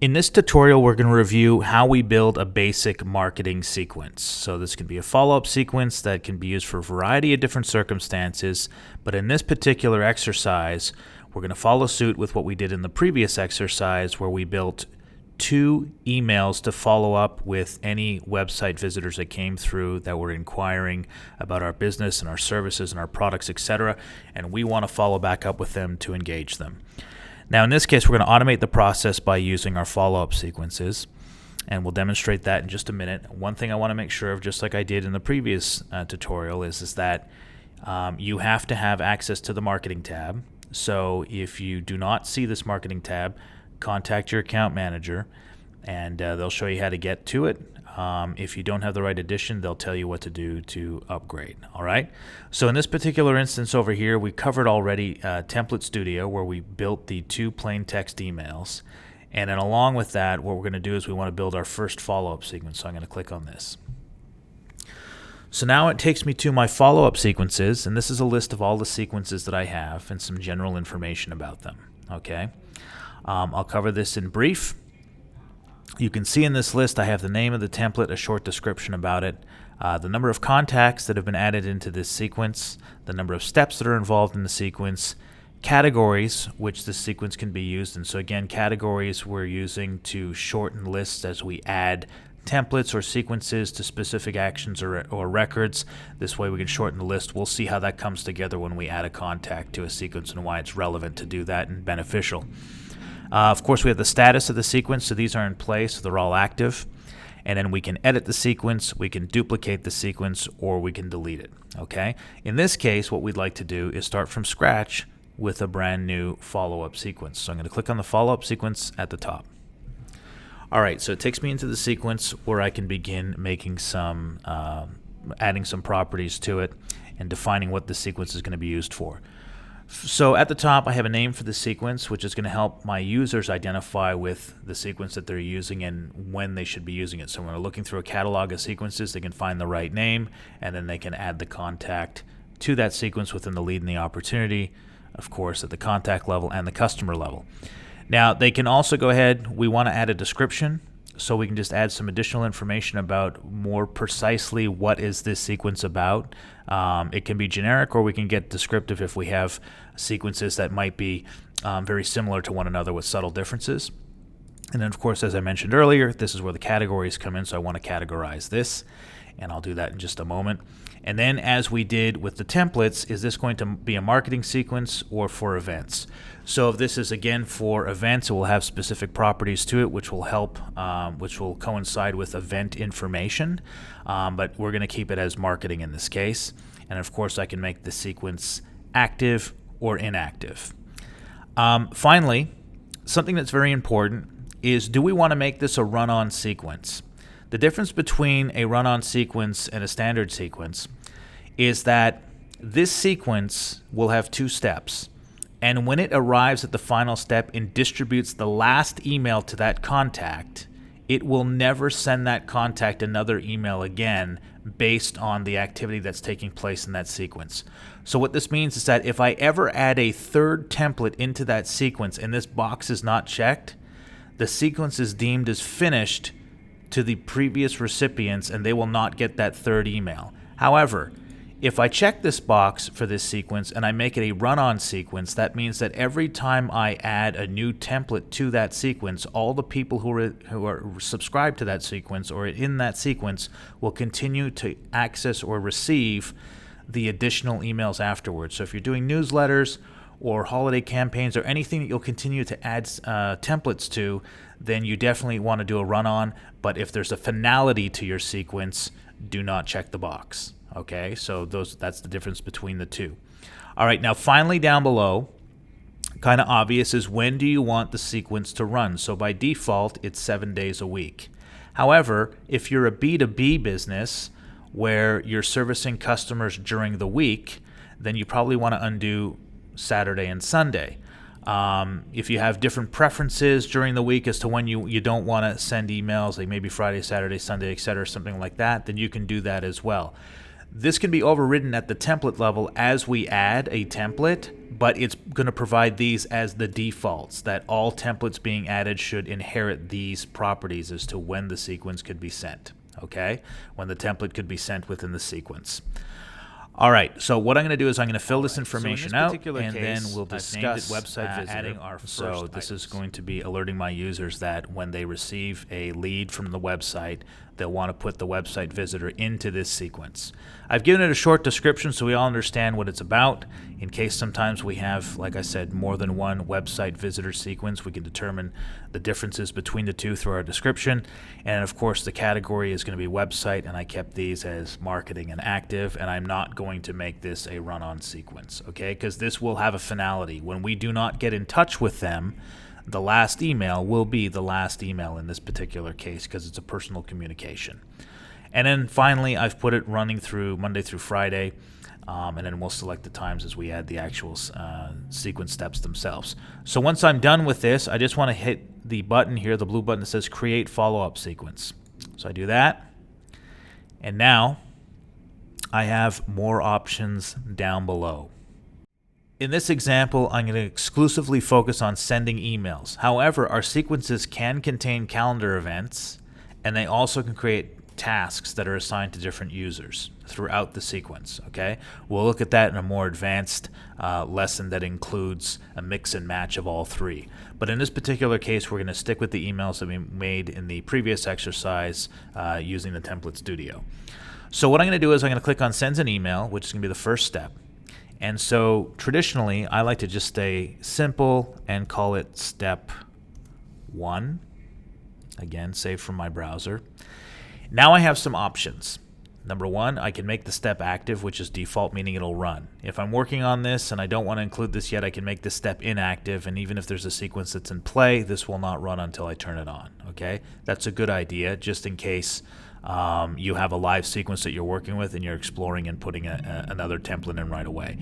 In this tutorial, we're going to review how we build a basic marketing sequence. So this can be a follow-up sequence that can be used for a variety of different circumstances, but in this particular exercise, we're going to follow suit with what we did in the previous exercise where we built 2 emails to follow up with any website visitors that came through that were inquiring about our business and our services and our products, etc., and we want to follow back up with them to engage them. Now, in this case, we're going to automate the process by using our follow-up sequences, and we'll demonstrate that in just a minute. One thing I want to make sure of, just like I did in the previous tutorial, is that you have to have access to the marketing tab. So if you do not see this marketing tab, contact your account manager, and they'll show you how to get to it. If you don't have the right edition, they'll tell you what to do to upgrade. All right. So in this particular instance over here, we covered already Template Studio, where we built the 2 plain text emails. And then along with that, what we're going to do is we want to build our first follow-up sequence. So I'm going to click on this. So now it takes me to my follow-up sequences, and this is a list of all the sequences that I have and some general information about them. Okay. I'll cover this in brief. You can see in this list I have the name of the template, a short description about it, the number of contacts that have been added into this sequence, the number of steps that are involved in the sequence, categories which this sequence can be used in. So again, categories we're using to shorten lists as we add templates or sequences to specific actions or records. This way we can shorten the list. We'll see how that comes together when we add a contact to a sequence and why it's relevant to do that and beneficial. Of course, we have the status of the sequence, so these are in place, so they're all active. And then we can edit the sequence, we can duplicate the sequence, or we can delete it. Okay? In this case, what we'd like to do is start from scratch with a brand new follow-up sequence. So I'm going to click on the follow-up sequence at the top. All right, so it takes me into the sequence where I can begin making some, adding some properties to it and defining what the sequence is going to be used for. So at the top, I have a name for the sequence, which is going to help my users identify with the sequence that they're using and when they should be using it. So when they're looking through a catalog of sequences, they can find the right name, and then they can add the contact to that sequence within the lead and the opportunity, of course, at the contact level and the customer level. Now, they can also go ahead, we want to add a description, so we can just add some additional information about more precisely what is this sequence about. It can be generic, or we can get descriptive if we have sequences that might be very similar to one another with subtle differences. And then, of course, as I mentioned earlier, this is where the categories come in, so I want to categorize this, and I'll do that in just a moment. And then, as we did with the templates, is this going to be a marketing sequence or for events? So if this is, again, for events, it will have specific properties to it, which will help, which will coincide with event information, but we're going to keep it as marketing in this case. And, of course, I can make the sequence active or inactive. Finally, something that's very important is, do we want to make this a run-on sequence? The difference between a run-on sequence and a standard sequence is that this sequence will have 2 steps. And when it arrives at the final step and distributes the last email to that contact, it will never send that contact another email again based on the activity that's taking place in that sequence. So what this means is that if I ever add a 3rd template into that sequence and this box is not checked, the sequence is deemed as finished to the previous recipients, and they will not get that 3rd email. However, if I check this box for this sequence and I make it a run-on sequence, that means that every time I add a new template to that sequence, all the people who are subscribed to that sequence or in that sequence will continue to access or receive the additional emails afterwards. So if you're doing newsletters or holiday campaigns or anything that you'll continue to add templates to, then you definitely want to do a run-on. But if there's a finality to your sequence, do not check the box. Okay, so that's the difference between the 2. All right, now finally down below, kind of obvious, is when do you want the sequence to run? So by default, it's 7 days a week. However, if you're a B2B business where you're servicing customers during the week, then you probably want to undo Saturday and Sunday. If you have different preferences during the week as to when you don't want to send emails, like maybe Friday, Saturday, Sunday, etc., something like that, then you can do that as well. This can be overridden at the template level as we add a template, but it's going to provide these as the defaults, that all templates being added should inherit these properties as to when the sequence could be sent, okay? When the template could be sent within the sequence. All right, so what I'm going to do is I'm going to fill this information out, and then we'll discuss website visitor. Adding our first so this is going to be alerting my users that when they receive a lead from the website, they'll want to put the website visitor into this sequence. I've given it a short description so we all understand what it's about. In case sometimes we have, like I said, more than one website visitor sequence, we can determine the differences between the two through our description. And of course, the category is going to be website, and I kept these as marketing and active, and I'm not going to make this a run-on sequence, okay? Because this will have a finality. When we do not get in touch with them, the last email will be the last email in this particular case because it's a personal communication. And then finally, I've put it running through Monday through Friday, and then we'll select the times as we add the actual sequence steps themselves. So once I'm done with this, I just want to hit the button here, the blue button that says Create Follow-Up Sequence. So I do that, and now I have more options down below. In this example, I'm going to exclusively focus on sending emails. However, our sequences can contain calendar events, and they also can create tasks that are assigned to different users throughout the sequence, okay? We'll look at that in a more advanced lesson that includes a mix and match of all three. But in this particular case, we're going to stick with the emails that we made in the previous exercise using the Template Studio. So what I'm going to do is I'm going to click on Sends an Email, which is going to be the first step. And so traditionally, I like to just stay simple and call it step 1. Again, saved from my browser. Now I have some options. Number 1, I can make the step active, which is default, meaning it'll run. If I'm working on this and I don't want to include this yet, I can make this step inactive, and even if there's a sequence that's in play, this will not run until I turn it on, okay? That's a good idea, just in case you have a live sequence that you're working with and you're exploring and putting another template in right away.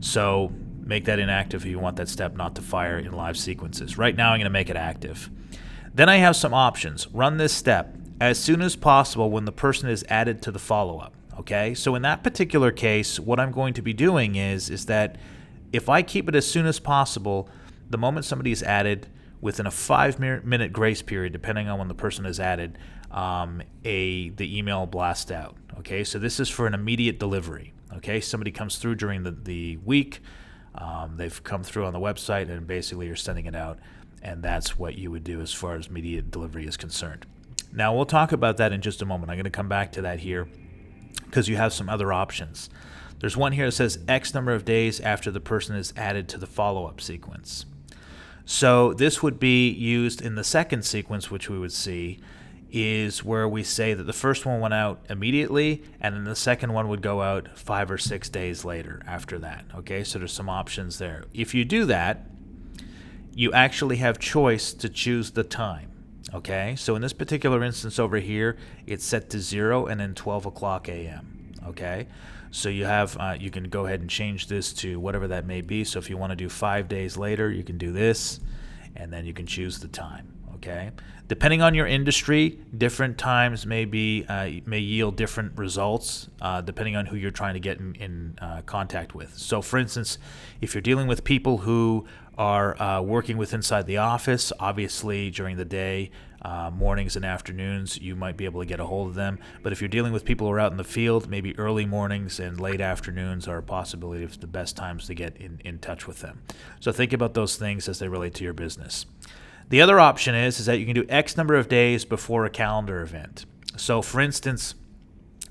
So make that inactive if you want that step not to fire in live sequences. Right now I'm going to make it active. Then I have some options. Run this step as soon as possible when the person is added to the follow-up. Okay, so in that particular case, what I'm going to be doing is that if I keep it as soon as possible, the moment somebody is added, within a 5-minute grace period, depending on when the person is added, the email blasts out. Okay, so this is for an immediate delivery. Okay, somebody comes through during the week, they've come through on the website, and basically you're sending it out, and that's what you would do as far as immediate delivery is concerned. Now we'll talk about that in just a moment. I'm going to come back to that here because you have some other options. There's one here that says X number of days after the person is added to the follow-up sequence. So this would be used in the second sequence, which we would see, is where we say that the first one went out immediately, and then the second one would go out 5 or 6 days later after that. Okay, so there's some options there. If you do that, you actually have choice to choose the time. Okay, so in this particular instance over here, it's set to 0 and then 12 o'clock a.m. Okay, so you have you can go ahead and change this to whatever that may be. So if you want to do 5 days later, you can do this, and then you can choose the time. Okay, depending on your industry, different times may yield different results depending on who you're trying to get in contact with. So for instance, if you're dealing with people who are working with inside the office, obviously during the day, mornings and afternoons, you might be able to get a hold of them. But if you're dealing with people who are out in the field, maybe early mornings and late afternoons are a possibility of the best times to get in touch with them. So think about those things as they relate to your business. The other option is that you can do X number of days before a calendar event. So for instance,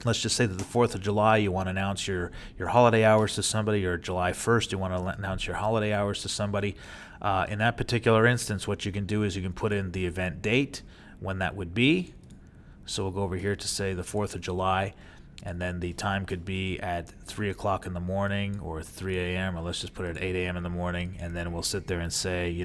let's just say that the 4th of July, you want to announce your holiday hours to somebody, or July 1st, you want to announce your holiday hours to somebody. In that particular instance, what you can do is you can put in the event date, when that would be. So we'll go over here to say the 4th of July, and then the time could be at 3 o'clock in the morning or 3 a.m., or let's just put it at 8 a.m. in the morning, and then we'll sit there and say,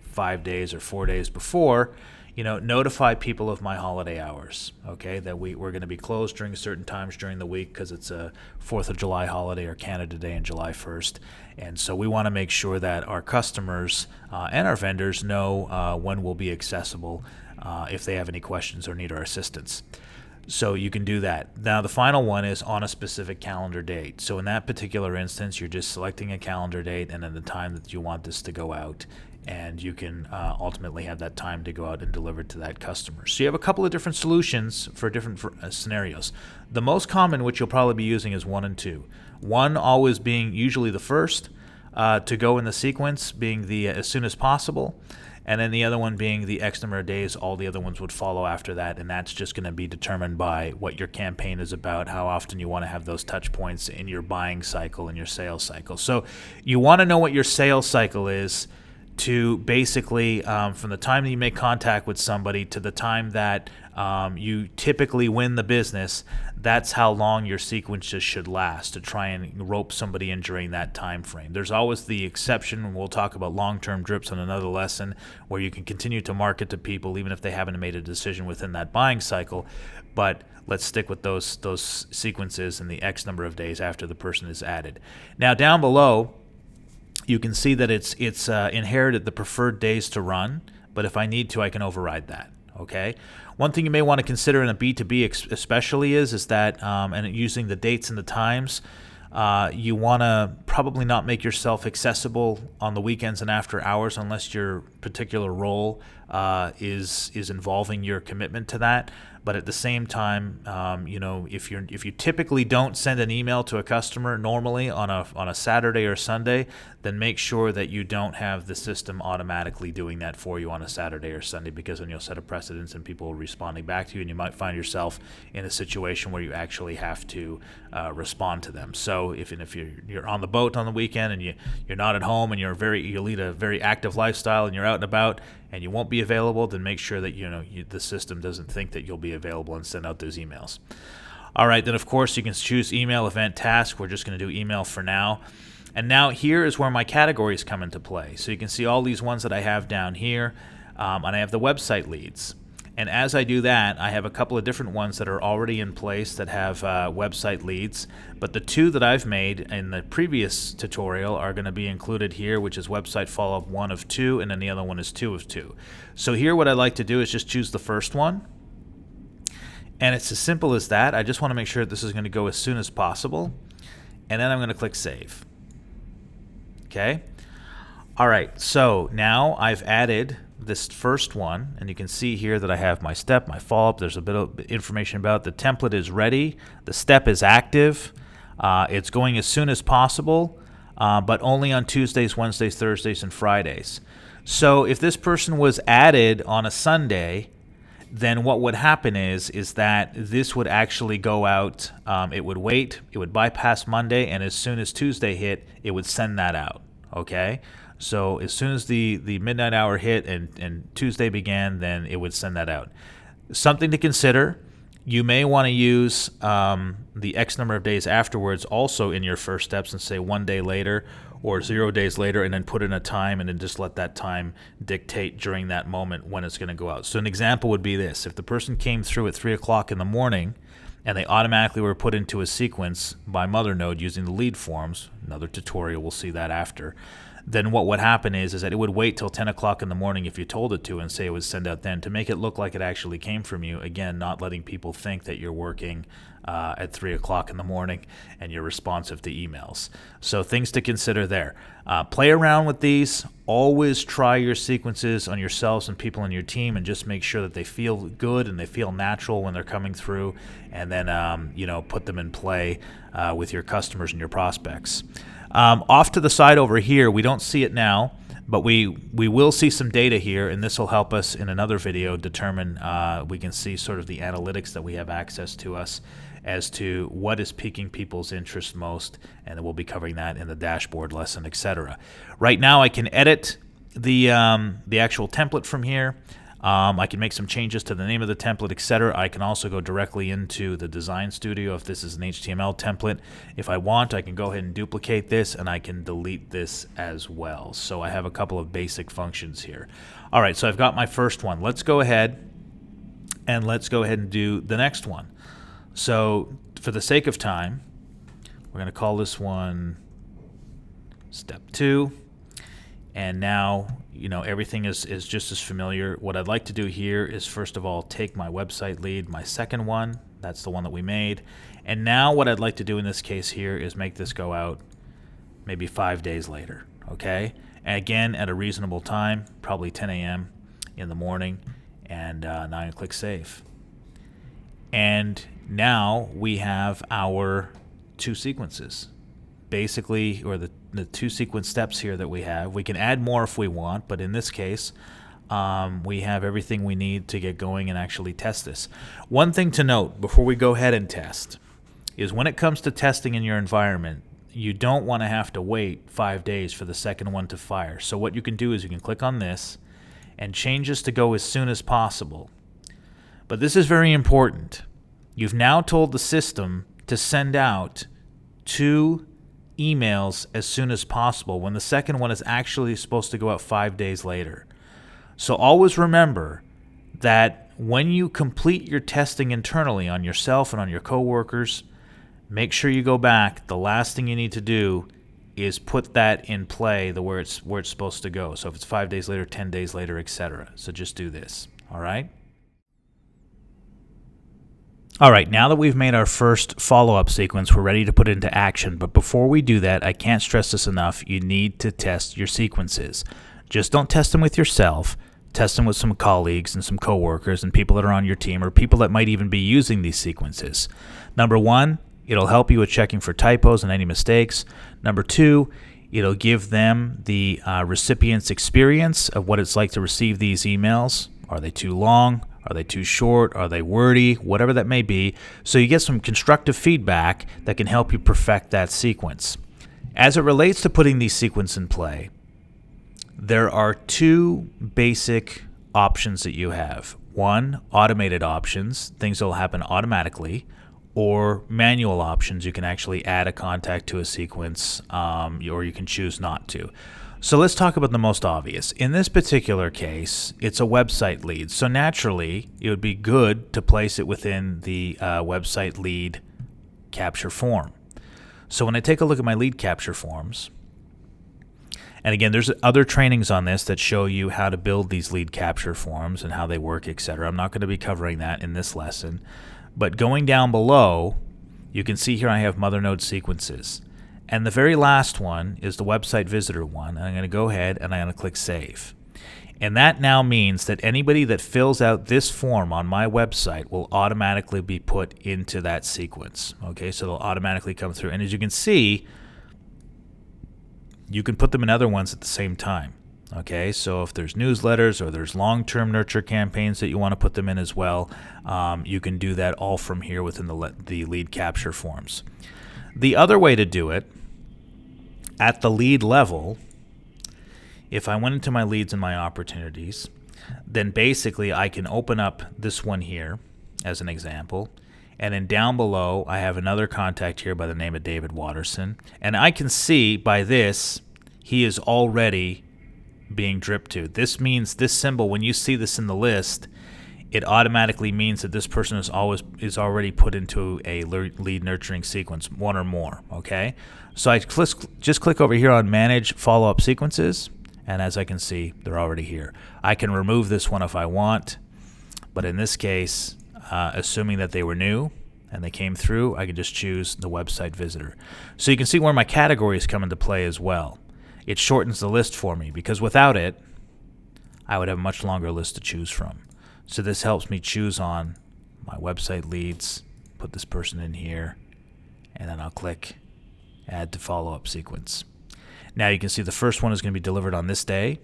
5 days or 4 days before, notify people of my holiday hours, okay, that we're going to be closed during certain times during the week because it's a 4th of July holiday or Canada Day on July 1st. And so we want to make sure that our customers and our vendors know when we'll be accessible if they have any questions or need our assistance. So you can do that. Now the final one is on a specific calendar date. So in that particular instance, you're just selecting a calendar date and then the time that you want this to go out, and you can ultimately have that time to go out and deliver to that customer. So you have a couple of different solutions for different scenarios. The most common, which you'll probably be using, is 1 and 2. 1 always being usually the first to go in the sequence, being the as soon as possible. And then the other one being the X number of days. All the other ones would follow after that, and that's just going to be determined by what your campaign is about, how often you want to have those touch points in your buying cycle and your sales cycle. So you want to know what your sales cycle is to basically from the time that you make contact with somebody to the time that you typically win the business. That's how long your sequences should last, to try and rope somebody in during that time frame. There's always the exception. We'll talk about long-term drips on another lesson, where you can continue to market to people even if they haven't made a decision within that buying cycle. But let's stick with those sequences and the X number of days after the person is added. Now down below, you can see that it's inherited the preferred days to run, but if I need to, I can override that. Okay. One thing you may want to consider in a B2B especially is that, and using the dates and the times, you want to probably not make yourself accessible on the weekends and after hours unless your particular role is involving your commitment to that. But at the same time, if you typically don't send an email to a customer normally on a Saturday or Sunday, then make sure that you don't have the system automatically doing that for you on a Saturday or Sunday, because then you'll set a precedence and people will responding back to you, and you might find yourself in a situation where you actually have to respond to them. So if you're on the boat on the weekend and you're not at home and you lead a very active lifestyle and you're out and about and you won't be available, then make sure that the system doesn't think that you'll be available and send out those emails. All right, then of course you can choose email, event, task. We're just going to do email for now. And now here is where my categories come into play. So you can see all these ones that I have down here, and I have the website leads. And as I do that, I have a couple of different ones that are already in place that have website leads. But the two that I've made in the previous tutorial are going to be included here, which is website follow-up 1 of 2, and then the other one is 2 of 2. So here what I like to do is just choose the first one. And it's as simple as that. I just want to make sure that this is going to go as soon as possible. And then I'm going to click Save. Okay. All right. So now I've added this first one, and you can see here that I have my step, my follow-up. There's a bit of information about it. The template is ready. The step is active. It's going as soon as possible, but only on Tuesdays, Wednesdays, Thursdays, and Fridays. So if this person was added on a Sunday, then what would happen is that this would actually go out. It would wait. It would bypass Monday, and as soon as Tuesday hit, it would send that out. Okay? So as soon as the midnight hour hit and Tuesday began, then it would send that out. Something to consider, you may want to use the X number of days afterwards also in your first steps and say 1 day later or 0 days later, and then put in a time and then just let that time dictate during that moment when it's going to go out. So an example would be this. If the person came through at 3 o'clock in the morning and they automatically were put into a sequence by Mothernode using the lead forms, another tutorial, we'll see that after, then what would happen is that it would wait till 10 o'clock in the morning if you told it to and say it would send out then, to make it look like it actually came from you. Again, not letting people think that you're working at 3 o'clock in the morning and you're responsive to emails. So things to consider there. Play around with these. Always try your sequences on yourselves and people in your team, and just make sure that they feel good and they feel natural when they're coming through, and then put them in play with your customers and your prospects. Off to the side over here, we don't see it now, but we will see some data here, and this will help us in another video determine, we can see sort of the analytics that we have access to us as to what is piquing people's interest most, and we'll be covering that in the dashboard lesson, etc. Right now I can edit the actual template from here. I can make some changes to the name of the template, etc. I can also go directly into the design studio if this is an HTML template. If I want, I can go ahead and duplicate this, and I can delete this as well. So I have a couple of basic functions here. All right, so I've got my first one. Let's go ahead and do the next one. So for the sake of time, we're going to call this one Step 2. And now, everything is just as familiar. What I'd like to do here is, first of all, take my website lead, my second one, That's the one that we made. And now what I'd like to do in this case here is make this go out maybe 5 days later, okay? And again, at a reasonable time, probably 10 a.m. in the morning, and now I'm going to click Save. And now we have our 2 sequences. Basically, or the 2 sequence steps here that we have. We can add more if we want, but in this case, we have everything we need to get going and actually test this. One thing to note before we go ahead and test is when it comes to testing in your environment, you don't want to have to wait 5 days for the second one to fire. So what you can do is you can click on this and change this to go as soon as possible. But this is very important. You've now told the system to send out 2 emails as soon as possible when the second one is actually supposed to go out 5 days later. So always remember that when you complete your testing internally on yourself and on your coworkers, make sure you go back. The last thing you need to do is put that in play where it's supposed to go. So if it's 5 days later, 10 days later, etc. So just do this. All right? All right, now that we've made our first follow-up sequence, we're ready to put it into action. But before we do that, I can't stress this enough, you need to test your sequences. Just don't test them with yourself. Test them with some colleagues and some coworkers and people that are on your team or people that might even be using these sequences. Number 1, it'll help you with checking for typos and any mistakes. Number 2, it'll give them the recipient's experience of what it's like to receive these emails. Are they too long? Are they too short? Are they wordy? Whatever that may be. So you get some constructive feedback that can help you perfect that sequence. As it relates to putting these sequences in play, there are 2 basic options that you have. 1, automated options, things that will happen automatically, or manual options. You can actually add a contact to a sequence, or you can choose not to. So let's talk about the most obvious. In this particular case, it's a website lead. So naturally, it would be good to place it within the website lead capture form. So when I take a look at my lead capture forms, and again, there's other trainings on this that show you how to build these lead capture forms and how they work, etc. I'm not going to be covering that in this lesson. But going down below, you can see here I have Mothernode sequences. And the very last one is the website visitor one. And I'm going to go ahead and I'm going to click Save. And that now means that anybody that fills out this form on my website will automatically be put into that sequence. Okay, so they'll automatically come through. And as you can see, you can put them in other ones at the same time. Okay, so if there's newsletters or there's long-term nurture campaigns that you want to put them in as well, you can do that all from here within the lead capture forms. The other way to do it, at the lead level, if I went into my leads and my opportunities, then basically I can open up this one here as an example, and then down below I have another contact here by the name of David Watterson, and I can see by this he is already being dripped to. This means this symbol, when you see this in the list, it automatically means that this person is already put into a lead nurturing sequence, 1 or more. Okay, so I just click over here on Manage Follow-Up Sequences, and as I can see, they're already here. I can remove this one if I want, but in this case, assuming that they were new and they came through, I can just choose the website visitor. So you can see where my categories come into play as well. It shortens the list for me because without it, I would have a much longer list to choose from. So this helps me choose on my website leads, put this person in here, and then I'll click Add to Follow-Up Sequence. Now you can see the first one is going to be delivered on this day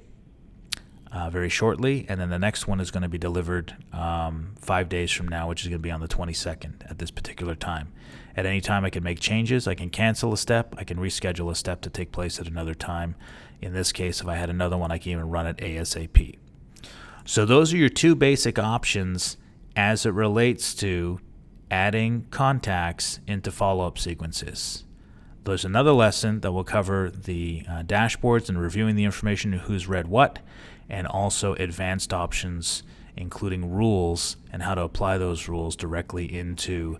very shortly, and then the next one is going to be delivered 5 days from now, which is going to be on the 22nd at this particular time. At any time I can make changes, I can cancel a step, I can reschedule a step to take place at another time. In this case, if I had another one, I can even run it ASAP. So those are your 2 basic options as it relates to adding contacts into follow-up sequences. There's another lesson that will cover the dashboards and reviewing the information of who's read what, and also advanced options, including rules and how to apply those rules directly into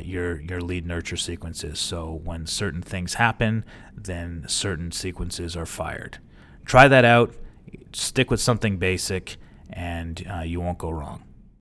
your lead nurture sequences. So when certain things happen, then certain sequences are fired. Try that out. Stick with something basic, and you won't go wrong.